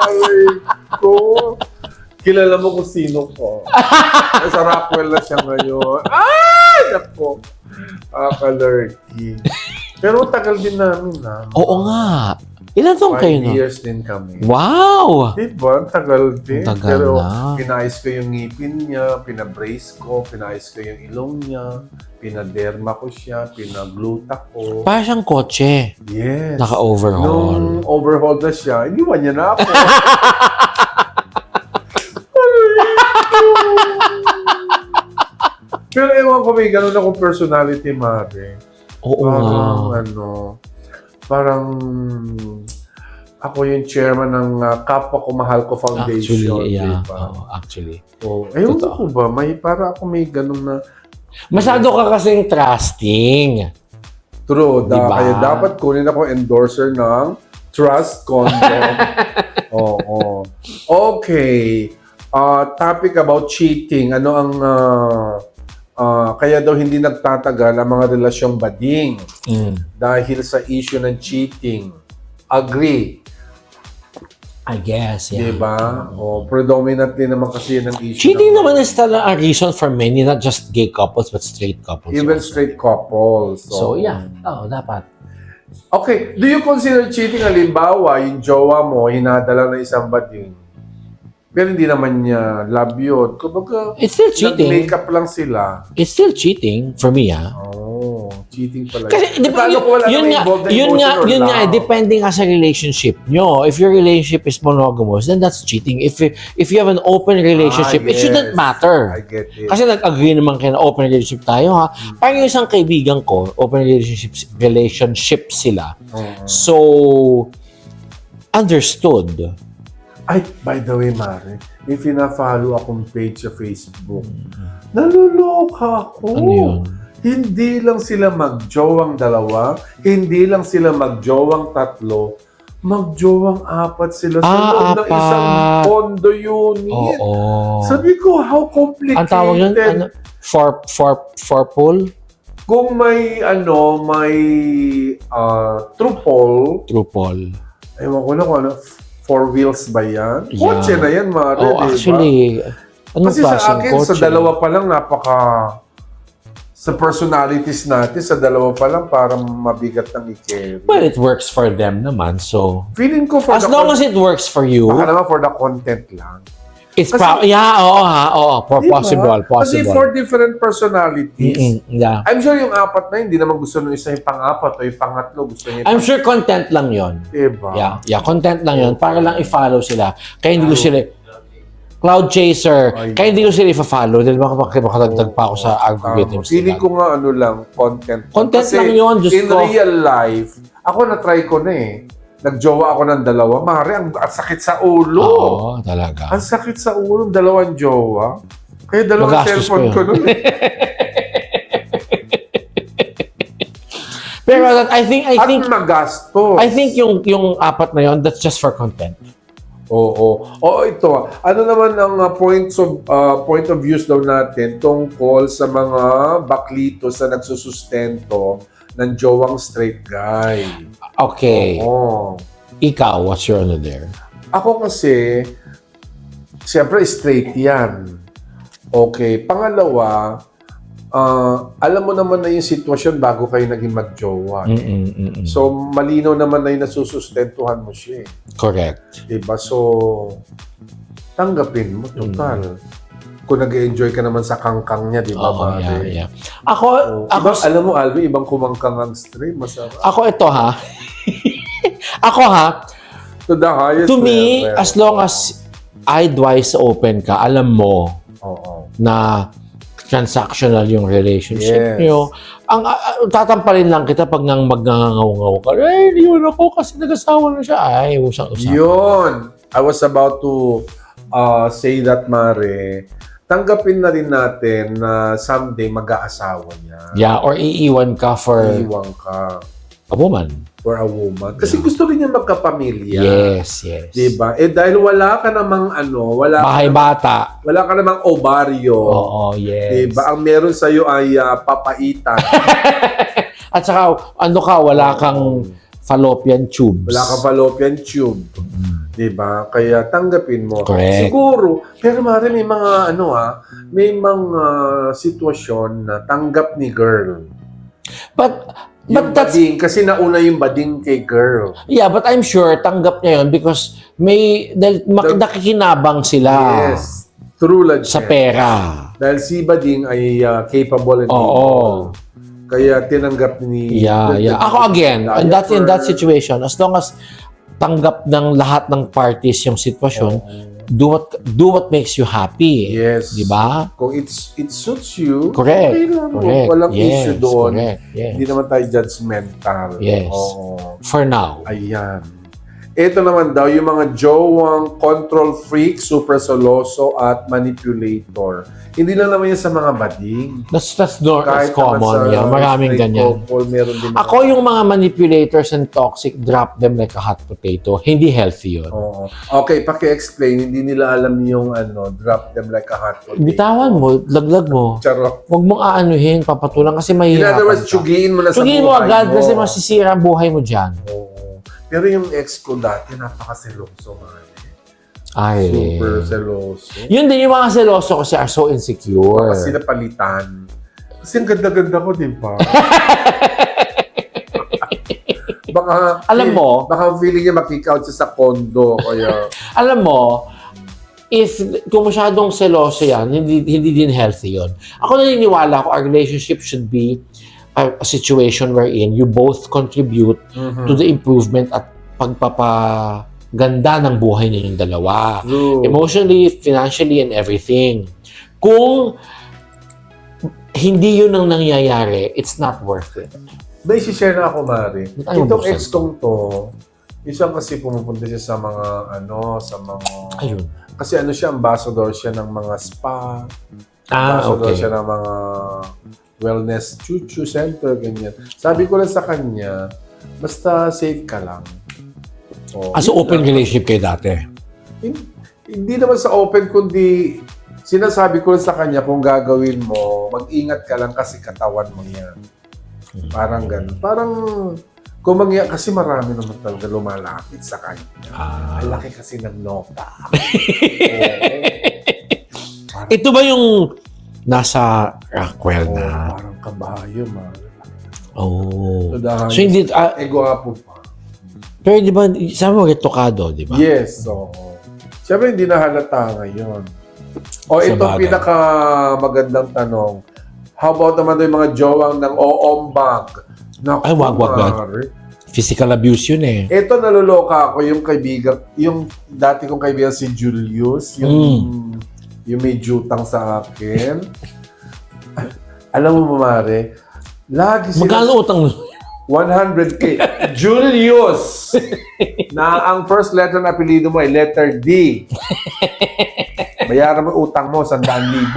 Aray ko. Kilala mo kung sino ko. Sa Rockwell na siya ngayon. Ako. Kalerky. Pero tagal din namin Oo nga. Ilan taong kayo 5 years din kami. Wow! Diba? Tagal din. Tagal Pero na. pinayos ko yung ngipin niya, pinabrace ko, pinayos ko yung ilong niya, pinaderma ko siya, pinagluta ko. Parang siyang kotse. Yes. Naka-overhaul. Nung overhaul na siya, iniwan niya na ako. Pero ewan ko, may ganun akong personality, Mare. Oo nga. Parang ako yung chairman ng Kapwa Ko Mahal Ko Foundation. Actually, yeah. Diba? Actually. Ewan ko ba, para ako may ganun na Masyado ka kasing trusting. True. Diba? Kaya dapat kunin ako endorser ng Trust Condom. Oo. Okay. Topic about cheating. Ano ang kaya daw hindi nagtatagal ang mga relasyong bading dahil sa issue ng cheating. Agree. I guess, yeah. Diba? Predominantly naman kasi yun ang issue. Cheating naman is talaga a reason for many, not just gay couples, but straight couples. Even also. straight couples. So, yeah. Dapat. Okay. Do you consider cheating, halimbawa, yung jowa mo, hinadala na isang bading? Pero hindi naman niya love yun. Kumbaga, It's still cheating. nag-makeup lang sila. It's still cheating for me, Cheating pala. Kasi, di ba, Paano kung wala yun namang nga, involved na yun emotion nga, or yun nga, love? depending nga sa relationship nyo. If your relationship is monogamous, then that's cheating. If you have an open relationship, it shouldn't Yes. matter. I get it. Kasi nag-agree naman kayo na open relationship tayo, ha? Parang yung isang kaibigan ko, open relationship sila. So, understood. Ay, by the way, Mare, may pina-follow akong page sa Facebook. Naluloka ako. Ano yun? Hindi lang sila magjowang dalawa, hindi lang sila magjowang tatlo, magjowang apat sila sa loob ng apat. isang condo unit. Oo. Sabi ko, how complicated. Ang tawag yun, for pool? Kung may, may truple, ewan ko na kung ano, 4 wheels ba yan? Yeah. Kotse na yan, Mare, diba? Actually, anong Kasi sa klaseng akin, kotse? sa dalawa pa lang, sa personalities natin, sa dalawa pa lang, parang mabigat ng i-carry. Well, it works for them naman, so... Feeling ko for As long as it works for you, baka naman for the content lang. it's Kasi- possible. Kasi for different personalities, Yeah. I'm sure yung apat na hindi naman gusto nung isa yung pang-apat o yung pangatlo gusto niya. I'm sure content lang yon. Diba? Yeah, content lang yon para lang i-follow sila. Kaya hindi ko sila... Cloud Chaser. Kaya hindi ko sila i-follow dahil makadagdag pa ako sa algorithms. Feeling ko nga lang, content. Content Kasi lang yun, Diyos in ko. real life, ako na-try ko na eh. Nagjowa ako ng dalawa. Mare, ang sakit sa ulo. Oo, talaga. Ang sakit sa ulo, dalawang jowa. Kaya dalawang Magastos cellphone pa ko yun. nun. Pero I think Magastos. I think yung apat na yon, that's just for content. Oo. Ito. Ano naman ang point of views daw natin tungkol sa mga baklito sa nagsusustento ng jowang straight guy? Okay. Oo. Ikaw, what's your ano there? Ako kasi, siyempre straight yan. Okay. Pangalawa, alam mo naman na yung sitwasyon bago kayo naging magjowa. So, malinaw naman na yung nasusustentuhan mo siya. Correct. Diba? So, tanggapin mo, total. Kung nag-enjoy ka naman sa kangkang niya, di ba, Mare? Yeah. Ako, Alam mo, Alvin, ibang kumangkang ang stream. Masarap. ako ito ha. To the highest To me, level. as long as eyed-wise open ka, alam mo Oo. na transactional yung relationship Yes. nyo. Ang tatampalin lang kita pag nang magngangaw ka. Yun ako kasi nag-asawa na siya. Ay, usang-usap. Yun. I was about to say that, Mare. Tanggapin na rin natin na someday mag-aasawa niya. Yeah, or iiwan ka for Iiwan ka a woman. for a woman. Kasi gusto rin niya magkapamilya. Yes. Diba? Dahil wala ka namang Bahay bata. wala ka namang ovaryo. Oo, yes. Diba? Ang meron sa'yo ay papaitan. At saka, wala kang fallopian tubes. Wala kang fallopian tube. Diba? Kaya tanggapin mo. Correct. Siguro, pero Mare, may mga may mga sitwasyon na tanggap ni girl. But Yung that's, bading, kasi nauna yung bading kay girl. yeah, but I'm sure tanggap niya yun because nakikinabang sila Yes. True lang sa siya. pera. Dahil si bading ay capable and Oo. able. Kaya tinanggap ni... Yeah. Ako again, in that situation, as long as tanggap ng lahat ng parties yung sitwasyon, do what makes you happy. Yes. Di ba? Kung it suits you, Correct. okay lang. Correct. Walang Yes, issue doon. correct. Yes. Hindi naman tayo judgmental. Yes. Oo. For now. Ayan. Ito naman daw, yung mga jowang control freak, super soloso, at manipulator. Hindi lang naman yan sa mga bading. That's Kahit naman common. sa Yeah. Maraming straight ganyan. couple, meron din Ako yung mga manipulators and toxic, drop them like a hot potato. Hindi healthy yun. Oo. Okay, paki-explain. Hindi nila alam yung drop them like a hot potato. Bitawan mo, laglag mo. Charot. Huwag mong aanuhin, papatulang kasi In mahihirapan other words, ka. tsugiin mo na sa Tsugiin buhay mo agad kasi masisira ang buhay mo dyan. Oo. Pero yung ex ko dati, napaka-seloso man. Ay. Super seloso. Yun din yung mga seloso kasi are so insecure. Kasi napalitan. Kasi ang ganda-ganda ko, di ba? Baka, Alam mo- baka feeling niya makikout siya sa condo. Kaya, Alam mo, kung masyadong seloso yan, hindi din healthy yun. Ako naniniwala ko, our relationship should be a situation wherein you both contribute to the improvement at pagpapaganda ng buhay ninyong dalawa. true. Emotionally, financially, and everything. Kung hindi yun ang nangyayari, it's not worth it. May share na ako, Mari. Ano Itong buksan? ex kong to, isang kasi pumupunta siya sa mga, Ayun. kasi siya, ambassador siya ng mga spa. Ambassador Okay. siya ng mga wellness chuchu center, ganyan. Sabi ko lang sa kanya, basta safe ka lang. Oh, So, open relationship kayo dati? Hindi naman sa open, kundi sinasabi ko lang sa kanya, kung gagawin mo, mag-ingat ka lang kasi katawan mo yan. Parang ganun. Parang, kasi marami naman talaga lumalapit sa kanya. Ang laki kasi ng nota. Ito ba yung nasa Rockwell na? Parang kabayo, man. Oh. So, hindi, gwapo pa. pero di ba, sabi mo, retokado, di ba? Yes, so. Siyempre, hindi na halata ngayon. O, Sa ito bagay. pinaka magandang tanong. How about naman yung mga jowang ng oombag? Naku, Ay, wag. Mari. Physical abuse yun eh. Ito, naluloka ako yung kaibigan, yung dati kong kaibigan si Julius, yung may jutang sa akin. Alam mo, Mare, lagi Magkano utang? 100K. Julius! Na ang first letter na apelido mo ay letter D. Bayaran mo utang mo, 100,000.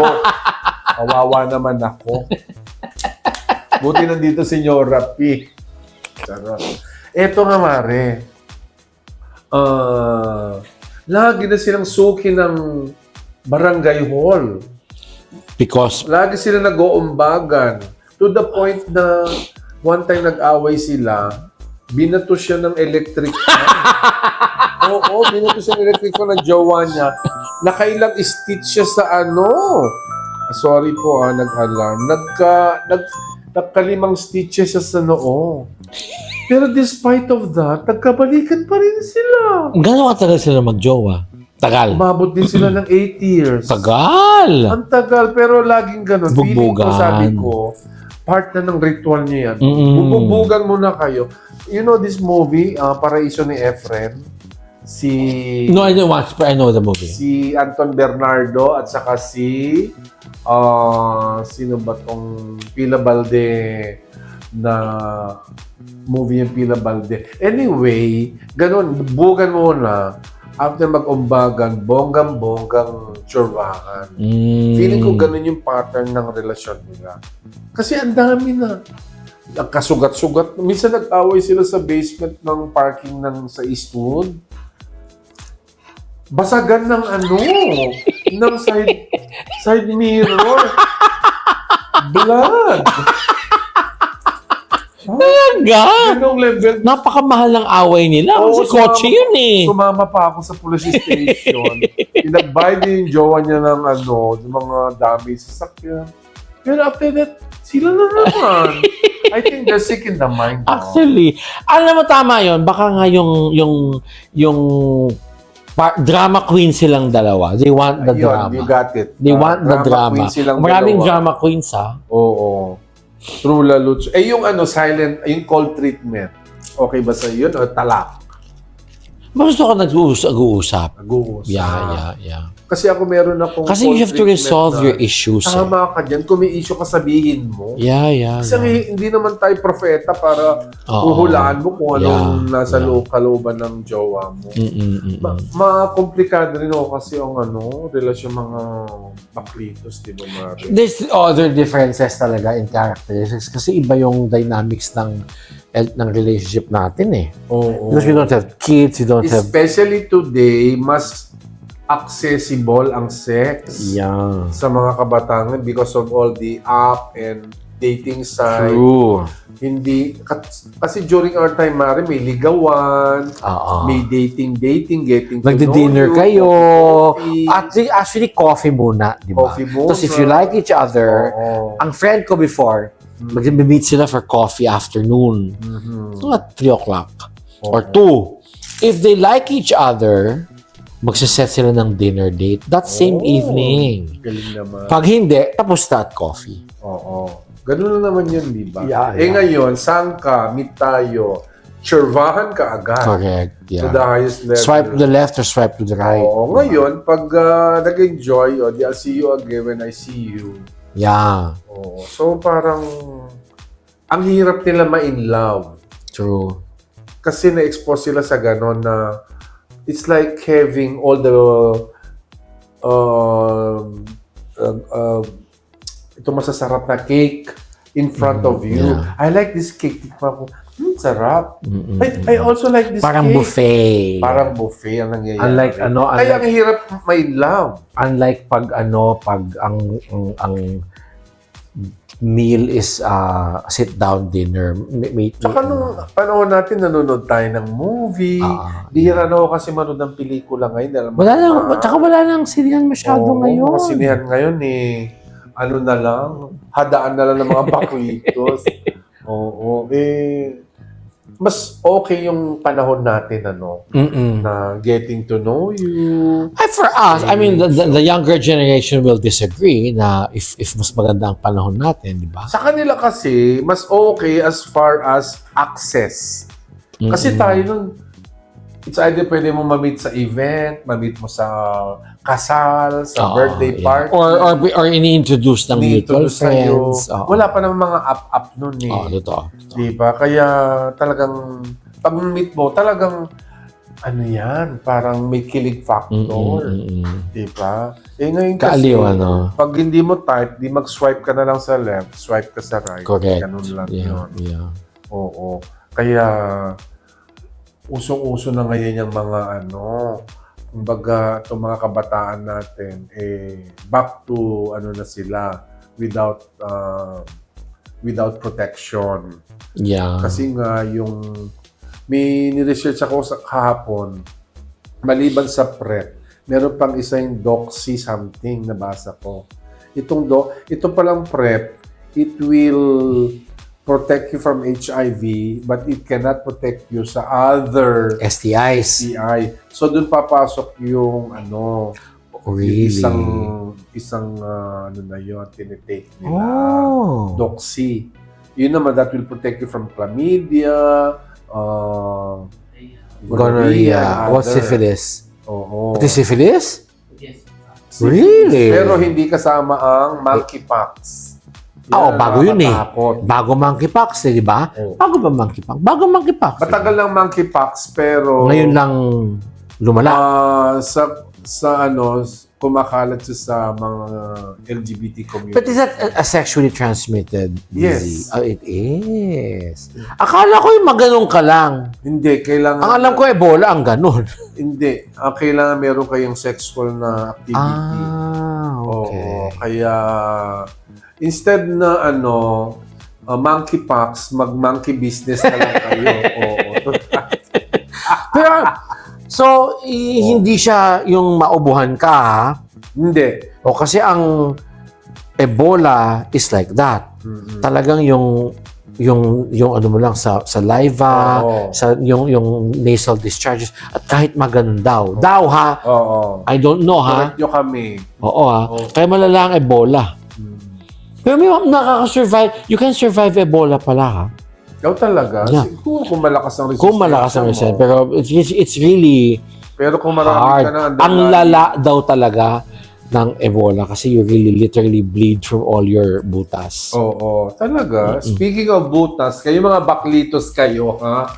Kawawa naman ako. Buti nandito si Nyora P. Charot. Eto nga, Mare. Lagi na silang suki ng barangay hall. Because, Lagi sila nag-uumbagan. To the point na one time nag-away sila, binato siya ng electric fan. Oo, binato siya ng electric fan ng jowa niya. Nakailang stitch siya sa Sorry po nag-alarm. Nagkalimang stitches siya sa noo. Pero despite of that, nagkabalikan pa rin sila. gano'ng katagal sila magjowa? Tagal. Umabot din sila ng 8 years. Tagal! Ang tagal, pero laging ganun. Feeling ko, Bugbugan. sabi ko, part na ng ritual niya yan. Mm-mm. Bubugbugan muna kayo. You know this movie, Paraiso ni Efren? No, I didn't watch, but I know the movie. Si Anton Bernardo at saka sino ba tong Pila Balde na movie yung Pila Balde. Anyway, ganun, bugan muna. After mag-umbagan, bonggang-bonggang tsurwahan. Feeling ko ganun yung pattern ng relasyon nila. Kasi ang dami na. Nagkasugat-sugat. Minsan nag-away sila sa basement ng parking sa Eastwood. Basagan ng ng side mirror. Blood. Talaga? Ganong level. Napakamahal ng away nila. Kasi kotse yun eh. Sumama pa ako sa police station. Pinagbayad din yung jowa niya ng yung mga damage sa sakyan. Pero after that, sila na naman. I think they're sick in the mind. Actually, alam mo tama yun. Baka nga yung drama queen silang dalawa. They want the Ayun, drama. you got it. They want the drama. queen silang Maraming dalawa. drama queens ha. Oo. True Lalucho. Yung silent, yung cold treatment. Okay ba sa yun? O talak? Gusto ka nag-uusap. Nag-uusap. Yeah. Kasi ako meron akong Kasi you have to treatment resolve na, your issues. Tama ka dyan. Kung may issue ka, sabihin mo. Yeah. Kasi hindi naman tayo propeta para Oo. uhulaan mo kung anong nasa Yeah. kalooban ng jowa mo. Makomplikado rin ako kasi ang relasyon mga baklitos, di ba, Mari? There's other differences talaga in characteristics kasi iba yung dynamics ng relationship natin eh. Oo. Because we don't have kids, we don't have... Especially today, mas accessible ang sex Yeah. sa mga kabataan because of all the app and dating site. True. Hindi, kasi during our time, Mari, may ligawan, may dating, getting to Nagdi-dinner know you, kayo. coffee. Actually, coffee muna, di ba? Coffee muna. Tapos if you like each other, Oo. ang friend ko before, mag-meet sila for coffee afternoon. Mga 3 o'clock or 2. If they like each other, magsiset sila ng dinner date that same evening. Galing naman. Pag hindi, tapos na at coffee. Oo. Ganun na naman yun, di ba? Yeah. Ngayon, saan ka, meet tayo, tsurvahan ka agad. Correct. To the Yeah. highest level. Swipe to the left or swipe to the right. Oo. Ngayon, pag nag-enjoy, I'll see you again when I see you. Yeah. Oo. So, parang, ang hirap nila ma-in love. True. Kasi na-expose sila sa ganon na it's like having all the ito masasarap na cake in front of you. Yeah. I like this cake. Tikman ko, sarap. I also like this Parang cake. buffet. Parang buffet ang nangyayari. Unlike Kaya ang hirap may love. unlike pag ang meal is sit down dinner. Tsaka nung panahon natin, nanonood tayo ng movie. Bihira na ako kasi manood ng pelikula ngayon. wala nang sinihan masyado ngayon. Mga sinihan ngayon na lang, hadaan na lang ng mga baklitos. Oo. Mas okay yung panahon natin, na getting to know you. For us, I mean, the younger generation will disagree na if mas maganda ang panahon natin, di ba? Sa kanila kasi, mas okay as far as access. Kasi tayo nun, it's either pwede mo ma-meet sa event, ma-meet mo sa kasal, sa birthday party. Or ini-introduce ng mutual ini-introduce sa'yo. friends. Wala pa ng mga app nun Totoo. Diba? Kaya talagang, pag meet mo, talagang, parang may kilig factor. Diba? Ngayon kasi, Kaaliw, pag hindi mo type, di mag-swipe ka na lang sa left, swipe ka sa right. Correct. Ganun lang yun. Yeah. Oo. Kaya, usong-uso na ngayon yung mga kumbaga, itong mga kabataan natin, back to, na sila, without protection. Yeah. Kasi nga, may ni-research ako sa kahapon, maliban sa PrEP, meron pang isa yung Doxy something, nabasa ko. Ito palang PrEP, it will protect you from HIV, but it cannot protect you sa other STIs. STI. So, dun papasok yung Really? isang na yun, tinitake nila. Doxy. Yun naman, that will protect you from chlamydia, Gonorrhea. What's syphilis? Oo. Pati syphilis? Yes. Really? Pero hindi kasama ang monkeypox. Bago yun nakakatakot. Bago monkeypox, di ba? Oo. Bago ba monkeypox? Bago monkeypox. Matagal lang monkeypox, pero Ngayon lang lumala. kumakalat siya sa mga LGBT community. But is that a sexually transmitted Yes. disease? It is. Akala ko yung maganong ka lang. Hindi, kailangan... Ang alam ko, Ebola ang ganon. Hindi. Kailangan meron kayong sexual na activity. Okay. Oo. Kaya, instead na monkeypox, mag-monkey business na lang kayo. Oo. Pero, hindi siya yung maubuhan ka, ha? Hindi. Kasi ang Ebola is like that. Talagang yung ano mo lang sa saliva, sa yung nasal discharges, at kahit maganon daw. Daw, ha? Oo. I don't know, ha? Correct nyo kami. Oo, ha? Kaya malala ang Ebola. Pero may nakaka-survive. You can survive Ebola pala, ha? Ikaw talaga? Yeah. Siguro kung malakas ang resistance. Kung malakas ang resistance. Pero it's really Pero kung marami ka na Ang lala daw talaga ng Ebola kasi you really literally bleed from all your butas. Oo, talaga. Speaking of butas, kayo mga baklitos kayo, ha?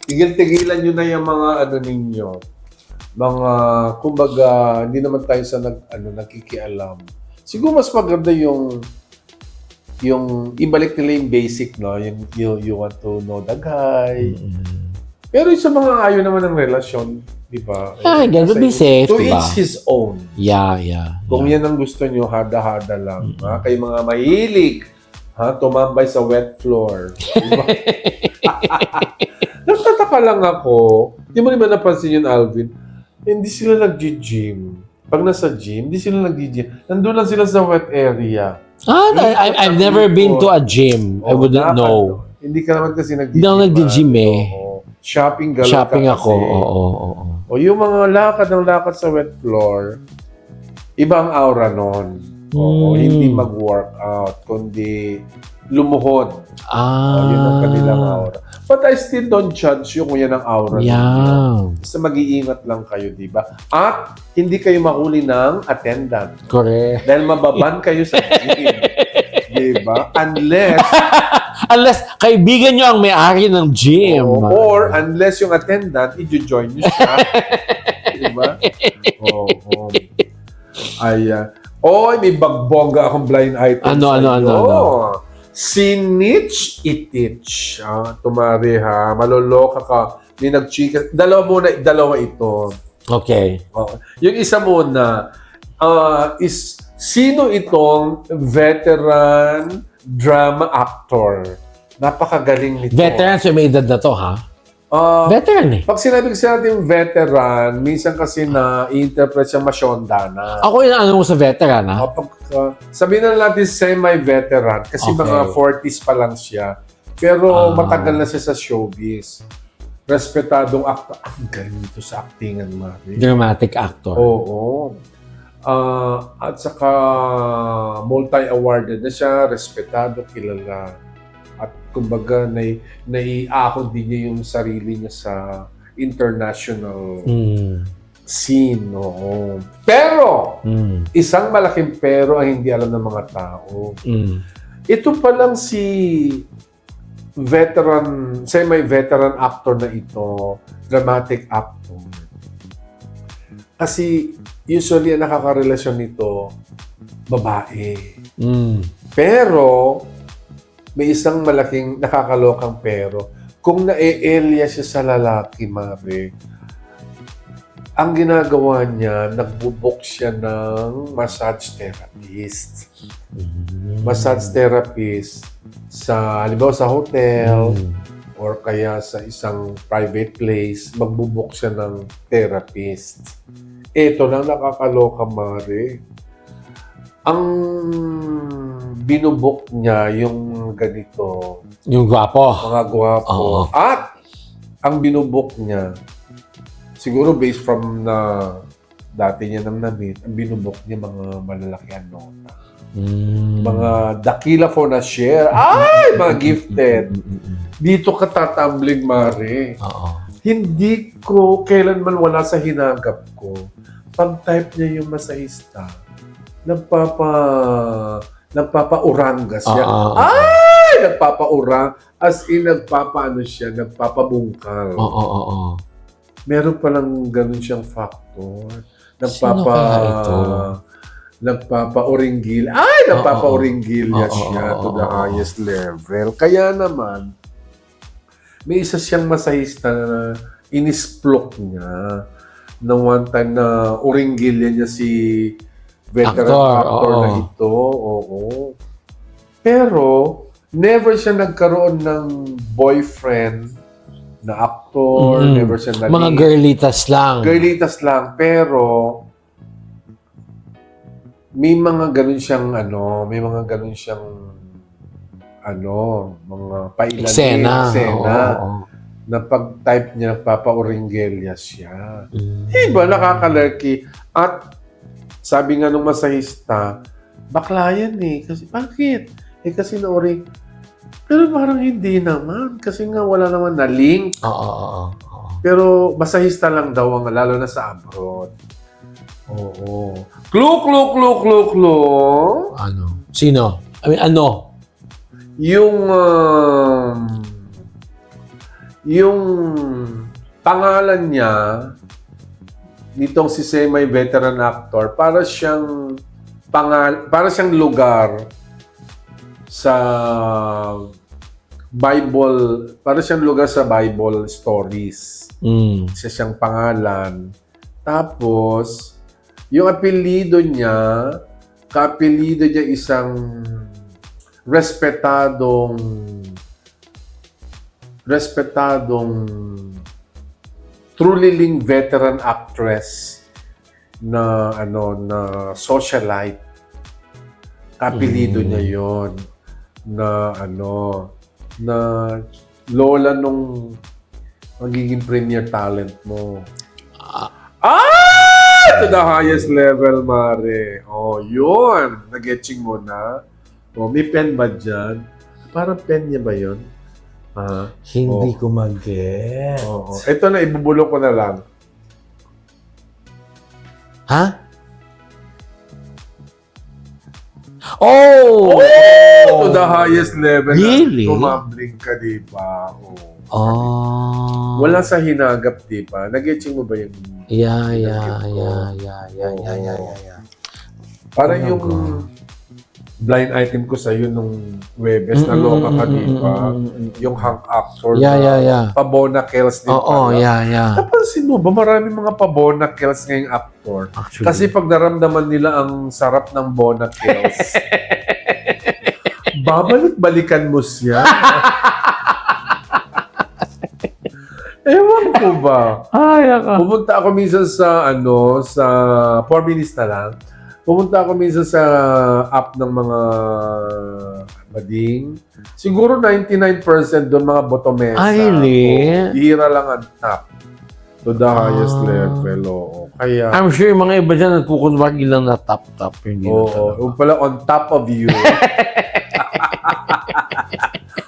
Tigil-tigilan nyo na yung mga ninyo. Mga, kumbaga, hindi naman tayo sa nagkikialam. Siguro mas maganda yung ibalik nila yung basic, no? You want to know the guy. Pero yung sa mga ayaw naman ng relasyon, di ba? Gotta be safe, to diba? each his own. Yeah. Kung yan ang gusto nyo, hada-hada lang. Ha? Kayo mga mahilig, tumambay sa wet floor. Diba? Nagtataka lang ako. Di mo naman napansin yun, Alvin? Hindi sila nag-gym. Pag nasa gym, hindi sila nag-gym. Nandun lang sila sa wet area. I've never been to a gym. I wouldn't know. Hindi ka naman kasi nag-gym. Hindi ako nag-gym eh. Shopping ako. Oo. O yung mga lakad sa wet floor, ibang aura nun. Hindi mag-workout, kundi lumuhod. Yun ang kanilang aura. But I still don't judge you kung yan ang aura ninyo. Basta mag-iingat lang kayo, di ba? At hindi kayo mahuli ng attendant. Correct. Dahil mababan kayo sa gym. Di ba? Unless kaibigan nyo ang may-ari ng gym. Or unless yung attendant, i-join nyo siya. Di ba? May bagbongga akong blind item. Ano? Sinitch ititch. Tumari ha. Maloloka ka. May nag-chika. Dalawa ito. Okay. Yung isa muna is sino itong veteran drama actor? Napakagaling nito. Veteran, so may edad na to, ha? Veteran eh. Pag sinabi kasi natin veteran, minsan kasi na-interpret siya masyonda na. Ako yung ano mo sa veteran, ha? Sabihin na natin semi-veteran kasi mga 40s pa lang siya. Pero matagal na siya sa showbiz. Respetadong actor. Ang galing nito sa actingan, Mari. Dramatic actor. Oo. At saka multi-awarded na siya, respetado, kilala. At kumbaga, naiahon din niya yung sarili niya sa international scene. Oo. Pero, isang malaking pero ang hindi alam ng mga tao. Ito pa lang si semi-veteran actor na ito, dramatic actor. Kasi usually ang nakakarelasyon nito, babae. Pero, may isang malaking nakakalokang pero. Kung na-e-elia siya sa lalaki, Mare, ang ginagawa niya, nagbubok siya ng massage therapist. Massage therapist halimbawa sa hotel or kaya sa isang private place, magbubok siya ng therapist. Ito lang nakakaloka, Mare. Ang binubok niya yung ganito. Yung gwapo. Mga gwapo. At ang binubok niya, siguro based from na dati niya nang na-meet, ang binubok niya mga malalakihan nota. Mga dakila for na share. Mga gifted. Dito ka tatambling, Mare. Hindi ko kailanman wala sa hinagap ko. Pag-type niya yung masahista, nagpapauranga siya. Nagpapaurang. As in, nagpapabungkal. Meron palang ganun siyang factor. Nagpapa-oringgil. Nagpapa-oringgilya siya to the highest level. Kaya naman, may isa siyang masahista na inisplok niya na one time na oringgilya niya si veteran actor na ito. Pero, never siya nagkaroon ng boyfriend na actor. Never siya naging... Mga girlitas lang. Girlitas lang. Pero, may mga ganun siyang mga pailalim. Eksena. Na pag-type niya, nagpapa-oringgilya siya. Diba? Nakakalerky. At sabi nga nung masahista, bakla yan eh. Kasi, bakit? Kasi na-oring. Pero parang hindi naman. Kasi nga wala naman na-link. Pero masahista lang daw ang lalo na sa abroad. Oo. Clue. Ano? Sino? I mean, ano? Yung pangalan niya nitong si semi-veteran actor para siyang lugar sa Bible, para siyang lugar sa Bible stories. Isa siyang pangalan. Tapos, yung apelido niya, ka-apelido niya isang respetadong truly veteran actress na socialite. Kapilido niya 'yon na lola nung magiging premier talent mo. To the highest level, mare. Oh, yun. Nag-etching mo na. Oh, may pen ba dyan? Parang pen niya ba yun? Hindi ko mag-get. Oo. Ito na, ibubulong ko na lang. Ha? Oh! To the highest level. Really? Tumambling ka, di ba? Wala sa hinagap, di ba? Nag-etching mo ba yung... Yeah. Parang yung blind item ko sa'yo nung Webes na loka ka, di ba? Yung hang actor Yeah. Pabonacles din Oo, yeah. Napansin mo ba maraming mga Pabonacles ngayong actor? Actually. Kasi pag naramdaman nila ang sarap ng Bonacles, babalik-balikan mo siya. Ewan ko ba? Ay, ako. Pumunta ako minsan sa 4 minutes na lang. Pumunta ako minsan sa app ng mga bading. Siguro 99% doon mga botomesa. Ay, really? Hira lang ang top. To the highest level. Oo. Kaya, I'm sure yung mga iba dyan nagkukunwagi lang na top. Hindi na talaga. yung pala on top of you.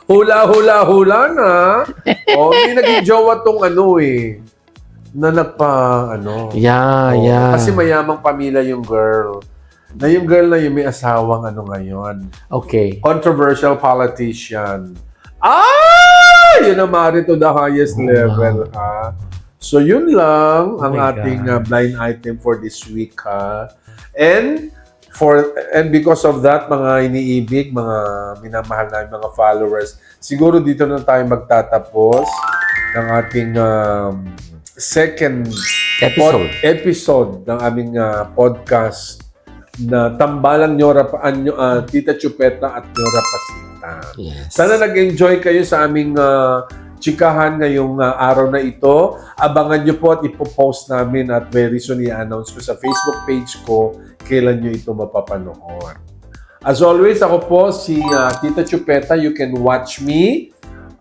Hula na. Hindi naging jowa tong na Yeah. Kasi mayamang pamilya yung girl. Na yung girl na yung may asawang ngayon. Okay. Controversial politician. Yun ang mari to the highest level, ha? So yun lang ang my ating blind item for this week, ha? And because of that, mga iniibig, mga minamahal namin mga followers, siguro dito na tayo magtatapos ng ating second episode ng aming podcast na Tambalang Tita Chupeta at Nyora Pasita. Yes. Sana nag-enjoy kayo sa aming chikahan ngayong araw na ito. Abangan nyo po at ipopost namin at very soon i-announce ko sa Facebook page ko kailan nyo ito mapapanood. As always, ako po si Tita Chupeta. You can watch me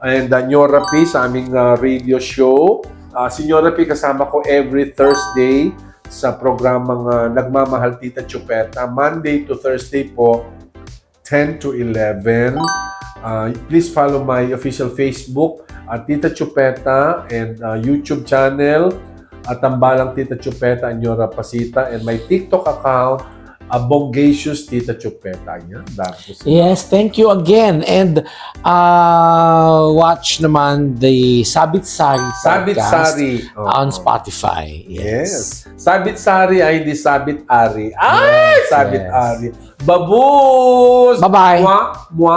and Nyora P sa aming radio show. Si Nyora P kasama ko every Thursday sa programang Nagmamahal Tita Chupeta. Monday to Thursday po, 10 to 11. Please follow my official Facebook Tita Chupeta and YouTube channel Tambalang Tita Chupeta and Nyora Pasita, and my TikTok account Bonggacious Tita Chupeta. Yes, thank you again. And watch naman the Sabit Sari on Spotify. Yes. Sabit Sari ay di Sabit Ari. Yes, Sabit Ari. Babus! Bye-bye. Mwah!